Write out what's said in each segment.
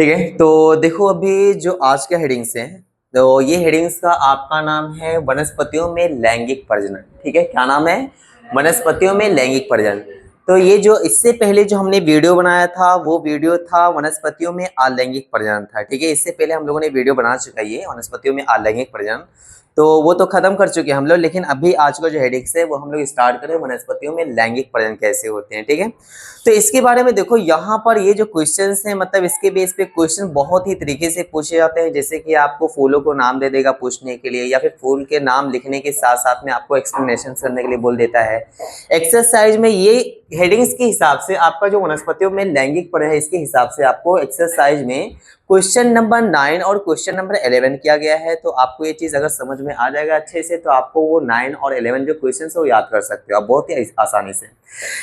ठीक है, तो देखो अभी जो आज का हेडिंग्स है, तो ये हेडिंग्स का आपका नाम है वनस्पतियों में लैंगिक प्रजनन। ठीक है, क्या नाम है? वनस्पतियों में लैंगिक प्रजनन। तो ये जो इससे पहले जो हमने वीडियो बनाया था वो वीडियो था वनस्पतियों में अलैंगिक प्रजनन था। ठीक है, इससे पहले हम लोगों ने वीडियो बना चुका है वनस्पतियों में अलैंगिक प्रजनन, तो वो तो खत्म कर चुके हैं हम लोग। लेकिन अभी आज का जो हेडिंग्स है वो हम लोग स्टार्ट करें वनस्पतियों में लैंगिक प्रजनन कैसे होते हैं। ठीक है, तो इसके बारे में देखो यहाँ पर ये जो क्वेश्चंस हैं, मतलब इसके बेस पे क्वेश्चन बहुत ही तरीके से पूछे जाते हैं। जैसे कि आपको फूलों को नाम दे देगा पूछने के लिए, या फिर फूल के नाम लिखने के साथ साथ में आपको एक्सप्लेनेशन करने के लिए बोल देता है। एक्सरसाइज में ये हेडिंग्स के हिसाब से आपका जो वनस्पतियों में लैंगिक प्रजनन है इसके हिसाब से आपको एक्सरसाइज में क्वेश्चन नंबर 9 और क्वेश्चन नंबर 11 किया गया है। तो आपको ये चीज अगर समझ में आ जाएगा अच्छे से तो आपको वो 9 और 11 जो क्वेश्चन है वो याद कर सकते हो आप बहुत ही आसानी से।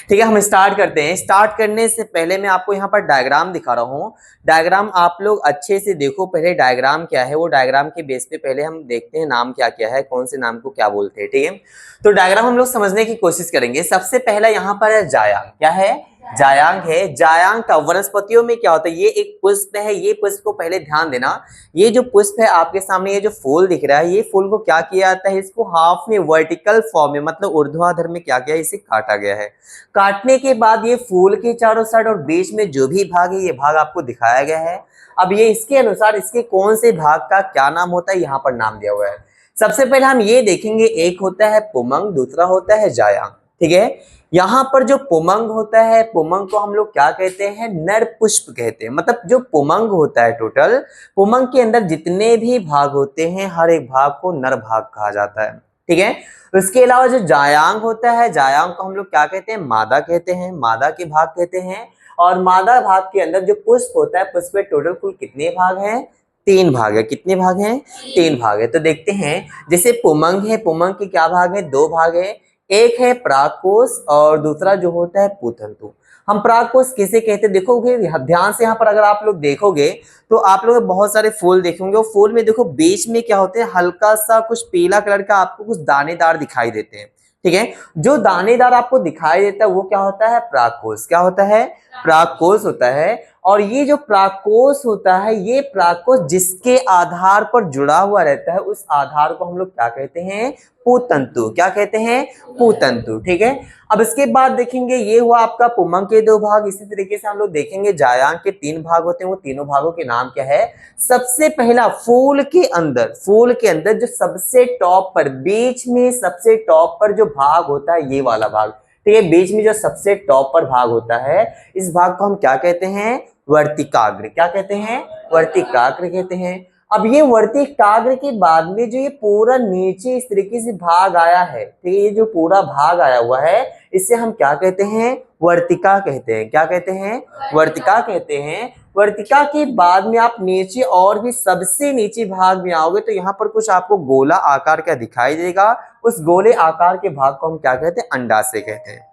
ठीक है, हम स्टार्ट करते हैं। स्टार्ट करने से पहले मैं आपको यहाँ पर डायग्राम दिखा रहा हूँ। डायग्राम आप लोग अच्छे से देखो, पहले डायग्राम क्या है वो डायग्राम के बेस पे पहले हम देखते हैं नाम क्या क्या है, कौन से नाम को क्या बोलते हैं। ठीक है, तो डायग्राम हम लोग समझने की कोशिश करेंगे। सबसे पहला यहाँ पर है जायांग। क्या है? जायांग है। जायांग का वनस्पतियों में क्या होता है? ये एक पुष्प है। ये पुष्प को पहले ध्यान देना, ये जो पुष्प है आपके सामने, ये जो फूल दिख रहा है, ये फूल को क्या किया जाता है? इसको हाफ में वर्टिकल फॉर्म में मतलब ऊर्ध्वाधर में क्या किया, इसे काटा गया है। काटने के बाद ये फूल के चारों साइड और बीच में जो भी भाग है ये भाग आपको दिखाया गया है। अब ये इसके अनुसार इसके कौन से भाग का क्या नाम होता है यहाँ पर नाम दिया हुआ है। सबसे पहले हम ये देखेंगे, एक होता है पुमंग, दूसरा होता है जायांग। ठीक है, यहाँ पर जो पुमंग होता है, पुमंग को हम लोग क्या कहते हैं? नर पुष्प कहते हैं। मतलब जो पुमंग होता है, टोटल पुमंग के अंदर जितने भी भाग होते हैं हर एक भाग को नर भाग कहा जाता है। ठीक है, उसके अलावा जो जायांग होता है, जायांग को हम लोग क्या कहते हैं? मादा कहते हैं, मादा के भाग कहते हैं। और मादा भाग के अंदर जो पुष्प होता है, पुष्प में टोटल कुल कितने भाग हैं? 3 भाग है। कितने भाग हैं? 3 भाग है। तो देखते हैं, जैसे पुमंग है, पुमंग के क्या भाग है? 2 भाग है। एक है परागकोश और दूसरा जो होता है पूतंतु। हम परागकोश किसे कहते हैं देखोगे ध्यान से, यहाँ पर अगर आप लोग देखोगे तो आप लोग बहुत सारे फूल देखेंगे। फूल में देखो बीच में क्या होते हैं? हल्का सा कुछ पीला कलर का आपको कुछ दानेदार दिखाई देते हैं। ठीक है, जो दानेदार आपको दिखाई देता है वो क्या होता है? परागकोश। क्या होता है? परागकोश होता है। और ये जो परागकोश होता है, ये परागकोश जिसके आधार पर जुड़ा हुआ रहता है उस आधार को हम लोग क्या कहते हैं? पूतंतु। क्या कहते हैं? पूतंतु। ठीक है, अब इसके बाद देखेंगे, ये हुआ आपका पुमंग के 2 भाग। इसी तरीके से हम लोग देखेंगे जायांग के 3 भाग होते हैं। वो तीनों भागों के नाम क्या है? सबसे पहला फूल के अंदर, फूल के अंदर जो सबसे टॉप पर, बीच में सबसे टॉप पर जो भाग होता है ये वाला भाग। ठीक है, बीच में जो सबसे टॉप पर भाग होता है इस भाग को हम क्या कहते हैं? वर्तिकाग्र। क्या कहते हैं? वर्तिकाग्र कहते हैं। अब ये वर्तिकाग्र के बाद में जो ये पूरा नीचे इस तरीके से भाग आया है, ठीक है, ये जो पूरा भाग आया हुआ है इसे हम क्या कहते हैं? वर्तिका कहते हैं। क्या कहते हैं? वर्तिका कहते हैं। वर्तिका के बाद में आप नीचे और भी सबसे नीचे भाग में आओगे तो यहाँ पर कुछ आपको गोला आकार का दिखाई देगा। उस गोले आकार के भाग को हम क्या कहते हैं? अंडाशय कहते हैं।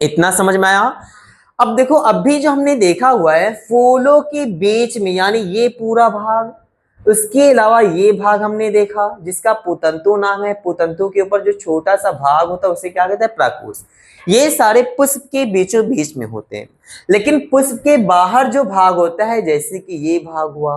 इतना समझ में आया? अब देखो, अभी जो हमने देखा हुआ है फूलों के बीच में, यानी ये पूरा भाग, उसके अलावा ये भाग हमने देखा जिसका पुतंतु नाम है। पुतंतु के ऊपर जो छोटा सा भाग होता है उसे क्या कहते हैं? परागकोश। ये सारे पुष्प के बीचों बीच में होते हैं। लेकिन पुष्प के बाहर जो भाग होता है, जैसे कि ये भाग हुआ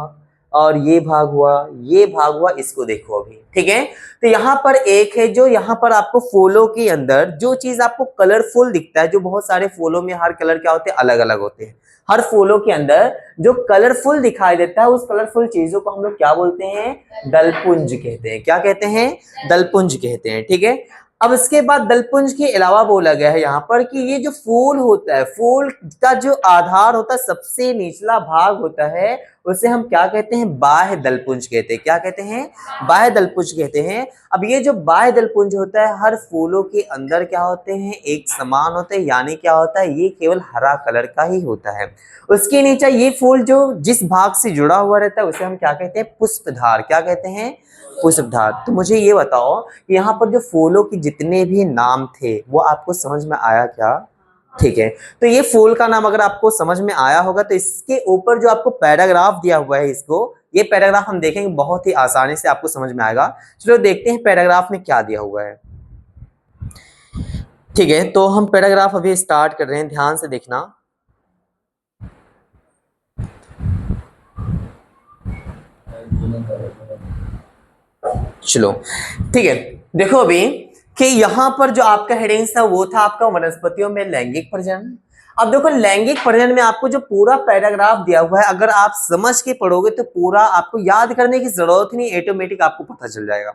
और ये भाग हुआ, ये भाग हुआ, इसको देखो अभी। ठीक है, तो यहाँ पर एक है जो यहाँ पर आपको फूलों के अंदर जो चीज आपको कलरफुल दिखता है, जो बहुत सारे फूलों में हर कलर क्या होते हैं? अलग अलग होते हैं। हर फूलों के अंदर जो कलरफुल दिखाई देता है उस कलरफुल चीजों को हम लोग क्या बोलते हैं? दलपुंज कहते हैं। क्या कहते हैं? दलपुंज कहते हैं। ठीक है, अब इसके बाद दलपुंज के अलावा बोला गया है यहाँ पर कि ये जो फूल होता है, फूल का जो आधार होता है, सबसे निचला भाग होता है, उसे हम क्या कहते हैं? बाह्य दलपुंज कहते हैं। क्या कहते हैं? बाह्य दलपुंज कहते हैं। अब ये जो बाह्य दलपुंज होता है हर फूलों के अंदर क्या होते हैं? एक समान होते हैं, यानी क्या होता है? ये केवल हरा कलर का ही होता है। उसके नीचे ये फूल जो जिस भाग से जुड़ा हुआ रहता है उसे हम क्या कहते हैं? पुष्पधार। क्या कहते हैं? पुष्पधार। तो मुझे ये बताओ कि यहाँ पर जो फूलों के जितने भी नाम थे वो आपको समझ में आया क्या? ठीक है, तो ये फूल का नाम अगर आपको समझ में आया होगा तो इसके ऊपर जो आपको पैराग्राफ दिया हुआ है, इसको ये पैराग्राफ हम देखेंगे, बहुत ही आसानी से आपको समझ में आएगा। चलो देखते हैं पैराग्राफ में क्या दिया हुआ है। ठीक है, तो हम पैराग्राफ अभी स्टार्ट कर रहे हैं, ध्यान से देखना। चलो ठीक है। देखो अभी कि यहाँ पर जो आपका हेडिंग था वो था आपका वनस्पतियों में लैंगिक प्रजनन। अब देखो लैंगिक प्रजनन में आपको जो पूरा पैराग्राफ दिया हुआ है, अगर आप समझ के पढ़ोगे तो पूरा आपको याद करने की जरूरत ही नहीं, ऑटोमेटिक आपको पता चल जाएगा।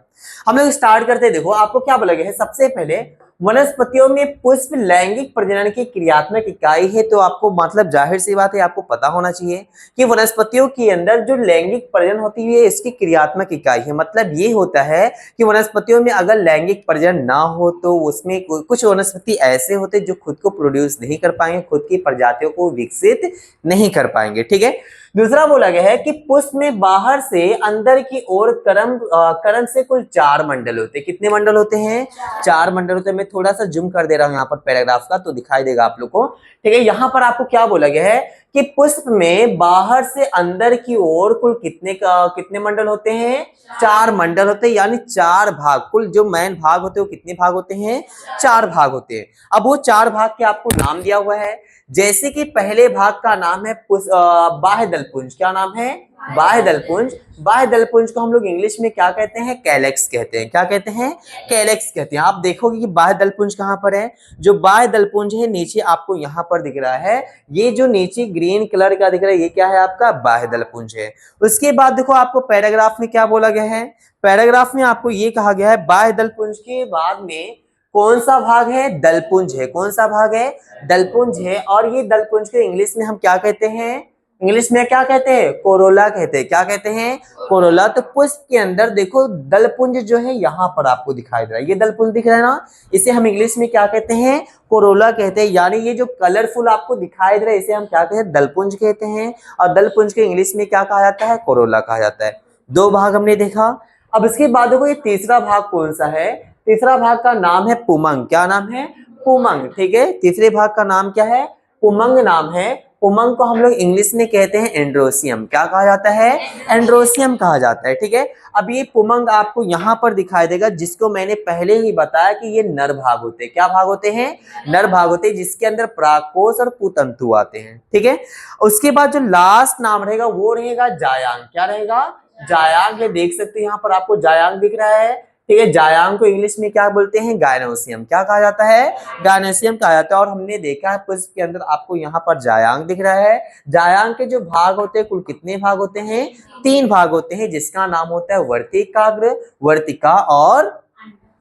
हम लोग स्टार्ट करते हैं। देखो आपको क्या बोला गया है, सबसे पहले वनस्पतियों में पुष्प लैंगिक प्रजनन की क्रियात्मक इकाई है। तो आपको मतलब जाहिर सी बात है, आपको पता होना चाहिए कि वनस्पतियों के अंदर जो लैंगिक प्रजनन होती है इसकी क्रियात्मक इकाई है। मतलब ये होता है कि वनस्पतियों में अगर लैंगिक प्रजनन ना हो तो उसमें कुछ वनस्पति ऐसे होते जो खुद को प्रोड्यूस नहीं कर पाएंगे, खुद की प्रजातियों को विकसित नहीं कर पाएंगे। ठीक है। दूसरा बोला गया है कि पुष्प में बाहर से अंदर की ओर करम से कुल 4 मंडल होते हैं। कितने मंडल होते हैं? 4 मंडल होते हैं। मैं थोड़ा सा जूम कर दे रहा हूं यहाँ पर पैराग्राफ का, तो दिखाई देगा आप लोग को। ठीक है। यहाँ पर आपको क्या बोला गया है कि पुष्प में बाहर से अंदर की ओर कुल कितने मंडल होते हैं? 4 मंडल होते हैं, यानी 4 भाग। कुल जो मेन भाग होते हैं वो कितने भाग होते हैं? 4 भाग होते हैं। अब वो 4 भाग के आपको नाम दिया हुआ है। जैसे कि पहले भाग का नाम है बाह्य दलपुंज। क्या नाम है? बाह्य दलपुंज। बाह्य दलपुंज को हम लोग इंग्लिश में क्या कहते हैं? कैलेक्स कहते हैं। क्या कहते हैं? कैलेक्स कहते हैं। आप देखोगे कि बाह्य दलपुंज कहां पर है? जो बाह्य दलपुंज है नीचे आपको यहां पर दिख रहा है, ये जो नीचे ग्रीन कलर का दिख रहा है ये क्या है? आपका बाह्य दलपुंज है। उसके बाद देखो आपको पैराग्राफ में क्या बोला गया है? पैराग्राफ में आपको ये कहा गया है बाह्य दलपुंज के बाद में कौन सा भाग है? दलपुंज है। कौन सा भाग है? दलपुंज है। और ये दलपुंज को इंग्लिश में हम क्या कहते हैं? इंग्लिश में क्या कहते हैं? कोरोला कहते हैं। क्या कहते हैं? कोरोला। तो पुष्प के अंदर देखो दलपुंज जो है यहाँ पर आपको दिखाई दे रहा है, ये दलपुंज दिख रहा है ना, इसे हम इंग्लिश में क्या कहते हैं? कोरोला कहते हैं। यानी ये जो कलरफुल आपको दिखाई दे रहा है इसे हम क्या कहते हैं? दलपुंज कहते हैं। और दलपुंज के इंग्लिश में क्या कहा जाता है? कोरोला कहा जाता है। 2 भाग हमने देखा। अब इसके बाद देखो ये तीसरा भाग कौन सा है? तीसरा भाग का नाम है पुमंग। क्या नाम है? पुमंग। ठीक है। तीसरे भाग का नाम क्या है? पुमंग नाम है। पुमंग को हम लोग इंग्लिश में कहते हैं एंड्रोसियम। क्या कहा जाता है? एंड्रोसियम कहा जाता है। ठीक है। अब ये पुमंग आपको यहाँ पर दिखाई देगा, जिसको मैंने पहले ही बताया कि ये नर भाग होते हैं। क्या भाग होते हैं? नर भाग होते हैं, जिसके अंदर परागकोश और पुतंतु आते हैं। ठीक है। उसके बाद जो लास्ट नाम रहेगा वो रहेगा जायांग। क्या रहेगा? जायांग है। देख सकते हैं यहाँ पर आपको जायांग दिख रहा है। ठीक है। जायांग को इंग्लिश में क्या बोलते हैं? गायनोसियम। क्या कहा जाता है? गायनोसियम कहा जाता है। और हमने देखा है पुष्प के अंदर आपको यहाँ पर जायांग दिख रहा है। जायांग के जो भाग होते हैं कुल कितने भाग होते हैं? 3 भाग होते हैं, जिसका नाम होता है वर्तिकाग्र, वर्तिका और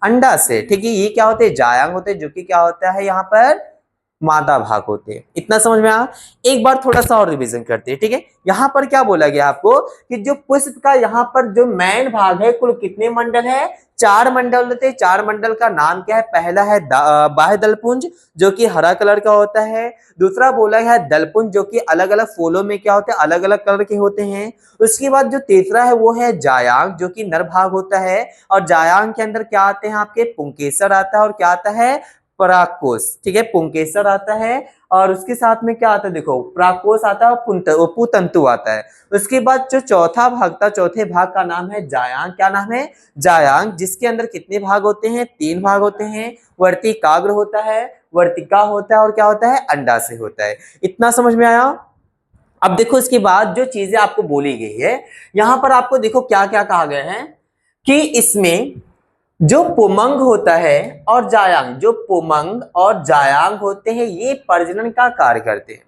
अंडा से। ठीक है। ये क्या होते हैं? जायांग होते हैं, जो कि क्या होता है यहाँ पर? मादा भाग होते हैं। इतना समझ में आया? एक बार थोड़ा सा और रिवीजन करते हैं। ठीक है। यहाँ पर क्या बोला गया आपको कि जो पुष्प का यहाँ पर जो मेन भाग है कुल कितने मंडल है? 4 मंडल होते हैं। 4 मंडल का नाम क्या है? पहला है बाह्य दलपुंज, जो कि हरा कलर का होता है। दूसरा बोला गया है दलपुंज, जो कि अलग अलग फूलों में क्या होते हैं? अलग अलग कलर के होते हैं। उसके बाद जो तीसरा है वो है जायांग, जो कि नर भाग होता है। और जायांग के अंदर क्या आते हैं? आपके पुंकेसर आता है और क्या आता है? परागकोश। ठीक है। पुंकेसर आता है और उसके साथ में क्या आता है? देखो परागकोश आता है और पुतंतु आता है। उसके बाद जो चौथा भाग था, चौथे भाग का नाम है जायांग। क्या नाम है? जायांग, जिसके अंदर कितने भाग होते हैं? 3 भाग होते हैं। वर्तिकाग्र होता है, वर्तिका होता है और क्या होता है? अंडा से होता है। इतना समझ में आया? अब देखो इसके बाद जो चीजें आपको बोली गई है यहाँ पर आपको देखो क्या क्या कहा गया है कि इसमें जो पुमंग होता है और जायांग, जो पुमंग और जायांग होते हैं ये प्रजनन का कार्य करते हैं।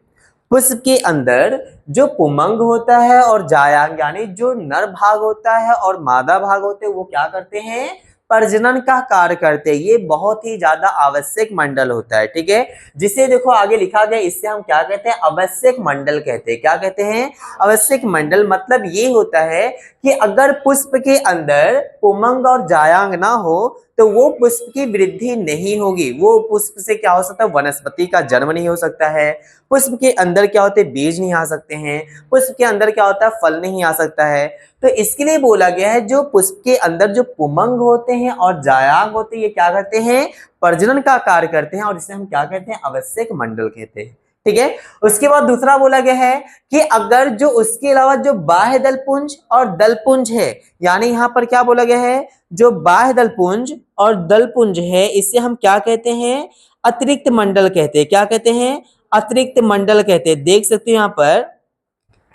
पुष्प के अंदर जो पुमंग होता है और जायांग यानी जो नर भाग होता है और मादा भाग होते हैं वो क्या करते हैं? प्रजनन का कार्य करते हैं। ये बहुत ही ज्यादा आवश्यक मंडल होता है। ठीक है। जिसे देखो आगे लिखा गया, इससे हम क्या कहते हैं? आवश्यक मंडल कहते हैं। क्या कहते हैं? आवश्यक मंडल। मतलब ये होता है कि अगर पुष्प के अंदर पुमंग और जायांग ना हो तो वो पुष्प की वृद्धि नहीं होगी। वो पुष्प से क्या हो सकता है? वनस्पति का जन्म नहीं हो सकता है। पुष्प के अंदर क्या होते हैं? बीज नहीं आ सकते हैं। पुष्प के अंदर क्या होता है? फल नहीं आ सकता है। तो इसके लिए बोला गया है जो पुष्प के अंदर जो पुमंग होते हैं और जायांग होते हैं ये क्या करते हैं? प्रजनन का कार्य करते हैं और इसे हम क्या कहते हैं? आवश्यक मंडल कहते हैं। ठीक है। उसके बाद दूसरा बोला गया है कि अगर जो उसके अलावा जो बाह्य दलपुंज और दलपुंज है, यानी यहाँ पर क्या बोला गया है? जो बाह्य दलपुंज और दलपुंज है इसे हम क्या कहते हैं? अतिरिक्त मंडल कहते हैं। क्या कहते हैं? अतिरिक्त मंडल कहते हैं। देख सकते हो यहाँ पर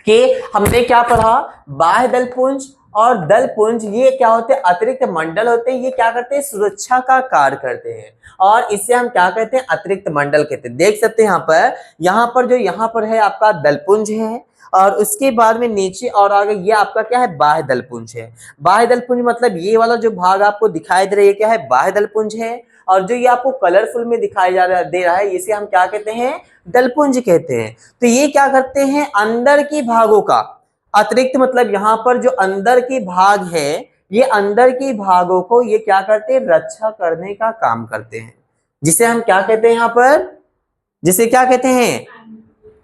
कि हमने क्या पढ़ा? बाह्य दलपुंज और दलपुंज ये क्या होते हैं, अतिरिक्त मंडल होते हैं। ये क्या करते हैं, सुरक्षा का कार्य करते हैं और इसे हम क्या कहते हैं, अतिरिक्त मंडल कहते हैं। देख सकते हैं यहाँ पर जो यहाँ पर है आपका दलपुंज है और उसके बाद में नीचे और आगे ये आपका क्या है, बाह्य दलपुंज है। बाह्य दलपुंज मतलब ये वाला जो भाग आपको दिखाई दे रहा है, ये क्या है, बाह्य दलपुंज है। और जो ये आपको कलरफुल में दिखाई दे रहा है, इसे हम क्या कहते हैं, दलपुंज कहते हैं। तो ये क्या करते हैं, अंदर के भागों का अतिरिक्त, मतलब यहाँ पर जो अंदर के भाग है, ये अंदर के भागों को ये क्या करते हैं, रक्षा करने का काम करते हैं, जिसे हम क्या कहते हैं यहाँ पर, जिसे क्या कहते हैं,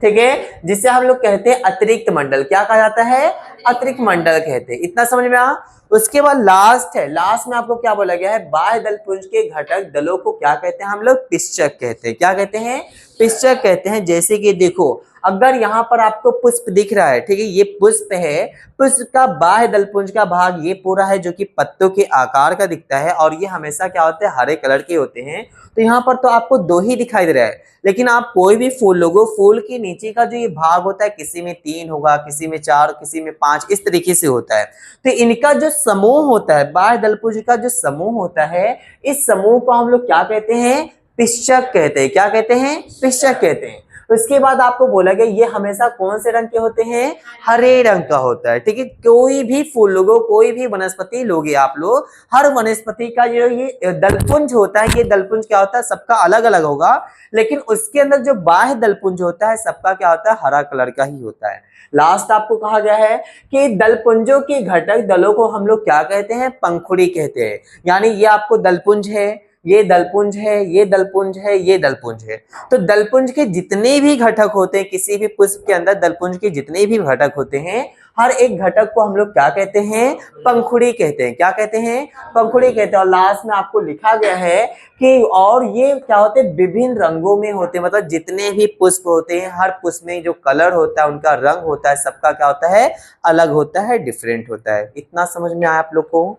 ठीक है, जिसे हम लोग कहते हैं अतिरिक्त मंडल। क्या कहा जाता है, अतिरिक्त मंडल कहते हैं। इतना समझ में आ। उसके बाद लास्ट है, लास्ट में आपको क्या बोला गया है, बाह्य दलपुंज के घटक दलों को क्या कहते हैं, हम लोग पिश्चक कहते हैं। क्या कहते हैं, पिश्चक कहते हैं। जैसे कि देखो, अगर यहाँ पर आपको पुष्प दिख रहा है, ठीक है, ये पुष्प है, पुष्प का बाह्य दलपुंज का भाग ये पूरा है जो कि पत्तों के आकार का दिखता है और ये हमेशा क्या होते हैं, हरे कलर के होते हैं। तो यहाँ पर तो आपको दो ही दिखाई दे रहा है, लेकिन आप कोई भी फूल लोगो, फूल के नीचे का जो ये भाग होता है, किसी में 3 होगा, किसी में 4, किसी में 5, इस तरीके से होता है। तो इनका जो समूह होता है, बाह्य दलपुंज का जो समूह होता है, इस समूह को हम लोग क्या कहते हैं, पिश्चक कहते हैं। क्या कहते हैं, पिश्चक कहते हैं। उसके बाद आपको बोला गया ये हमेशा कौन से रंग के होते हैं, हरे रंग का होता है। ठीक है, कोई भी फूल लोगो, कोई भी वनस्पति लोगे आप लोग, हर वनस्पति का जो ये दलपुंज होता है, ये दलपुंज क्या होता है, सबका अलग अलग होगा, लेकिन उसके अंदर जो बाह्य दलपुंज होता है, सबका क्या होता है, हरा कलर का ही होता है। लास्ट आपको कहा गया है कि दलपुंजों के घटक दलों को हम लोग क्या कहते हैं, पंखुड़ी कहते हैं। यानी ये आपको दलपुंज है, ये दलपुंज है, ये दलपुंज है, ये दलपुंज है। तो दलपुंज के जितने भी घटक होते हैं, किसी भी पुष्प के अंदर दलपुंज के जितने भी घटक होते हैं, हर एक घटक को हम लोग क्या कहते हैं, पंखुड़ी कहते हैं। क्या कहते हैं, पंखुड़ी कहते हैं। और लास्ट में आपको लिखा गया है कि और ये क्या होते हैं, विभिन्न रंगों में होते हैं। मतलब जितने भी पुष्प होते हैं, हर पुष्प में जो कलर होता है, उनका रंग होता है, सबका क्या होता है, अलग होता है, डिफरेंट होता है। इतना समझ में आया आप लोग को?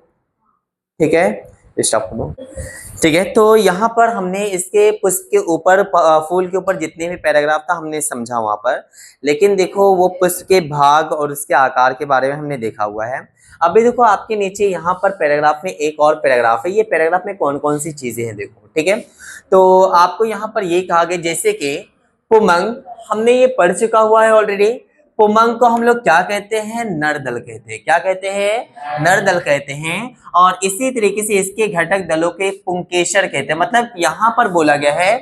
ठीक है, स्टॉप करो। ठीक है, तो यहाँ पर हमने इसके पुष्प के ऊपर, फूल के ऊपर जितने भी पैराग्राफ था हमने समझा वहां पर, लेकिन देखो वो पुष्प के भाग और उसके आकार के बारे में हमने देखा हुआ है। अभी देखो आपके नीचे यहाँ पर पैराग्राफ में एक और पैराग्राफ है। ये पैराग्राफ में कौन कौन सी चीजें हैं देखो, ठीक है। तो आपको यहाँ पर ये कहा गया, जैसे कि पुमंग, हमने ये पढ़ चुका हुआ है ऑलरेडी। पुमंग को हम लोग क्या कहते हैं, नर दल कहते हैं। क्या कहते हैं, नर दल कहते हैं। और इसी तरीके से इसके घटक दलों के पुंकेसर कहते हैं। मतलब यहाँ पर बोला गया है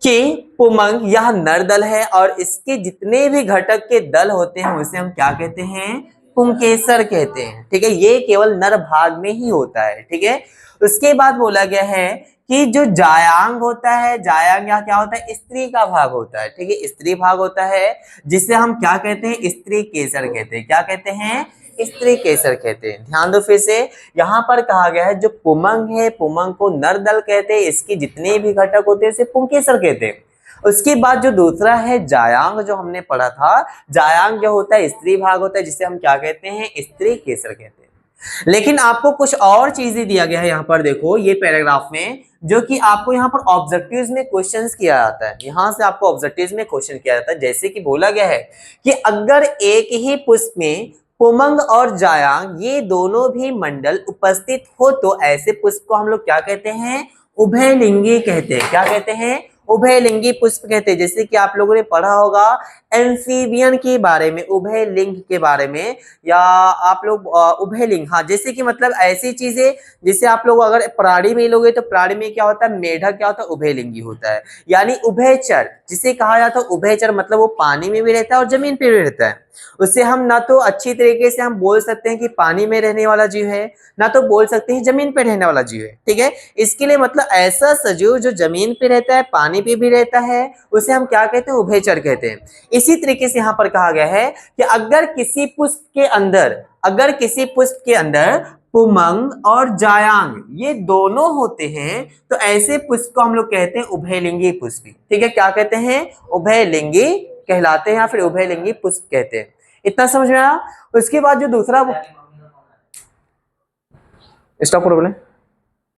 कि पुमंग यह नर दल है और इसके जितने भी घटक के दल होते हैं उसे हम क्या कहते हैं, पुंकेसर कहते हैं। ठीक है, ये केवल नर भाग में ही होता है। ठीक है, उसके बाद बोला गया है कि जो जायांग होता है, जायांग यहाँ क्या होता है, स्त्री का भाग होता है। ठीक है, स्त्री भाग होता है, जिसे हम क्या कहते हैं, स्त्री केसर कहते हैं। क्या कहते हैं, स्त्री केसर कहते हैं। ध्यान दो फिर से, यहाँ पर कहा गया है जो पुमंग है, पुमंग को नर दल कहते हैं, इसके जितने भी घटक होते हैं उसे पुंकेसर कहते हैं। उसके बाद जो दूसरा है जायांग, जो हमने पढ़ा था, जायांग जो होता है स्त्री भाग होता है, जिसे हम क्या कहते हैं, स्त्री केसर कहते हैं। लेकिन आपको कुछ और चीजें दिया गया है यहाँ पर, देखो ये पैराग्राफ में, जो कि आपको यहाँ पर ऑब्जेक्टिव्स में क्वेश्चंस किया जाता है। यहाँ से आपको ऑब्जेक्टिव्स में क्वेश्चन किया जाता है। जैसे कि बोला गया है कि अगर एक ही पुष्प में पुमंग और जायांग ये दोनों भी मंडल उपस्थित हो तो ऐसे पुष्प को हम लोग क्या कहते हैं, उभयलिंगी कहते हैं। क्या कहते हैं, उभयलिंगी पुष्प कहते हैं। जैसे कि आप लोगों ने पढ़ा होगा एम्फीबियन के बारे में, उभयलिंग के बारे में, या आप लोग उभयलिंग, हाँ, जैसे कि मतलब ऐसी चीजें, जैसे आप लोग अगर प्राणी में लोगे तो प्राणी में क्या होता है, मेढक क्या होता है, उभयलिंगी होता है। यानी उभयचर जिसे कहा जाता है, उभयचर मतलब वो पानी में भी रहता है और जमीन पे भी रहता है। उससे हम ना तो अच्छी तरीके से हम बोल सकते हैं कि पानी में रहने वाला जीव है, ना तो बोल सकते हैं जमीन पे रहने वाला जीव है। ठीक है, इसके लिए मतलब ऐसा सजीव जो जमीन पे रहता है, पानी पे भी रहता है, उसे हम क्या कहते हैं, उभयचर कहते हैं। इसी तरीके से यहाँ पर कहा गया है कि अगर किसी पुष्प के अंदर पुमंग और जायांग ये दोनों होते हैं तो ऐसे पुष्प को हम लोग कहते हैं उभयलिंगी पुष्प। ठीक है, क्या कहते हैं, उभयलिंगी कहलाते हैं या फिर उभयलिंगी पुष्प कहते हैं। इतना समझ में आया? उसके बाद जो दूसरा, स्टॉप करो बोले।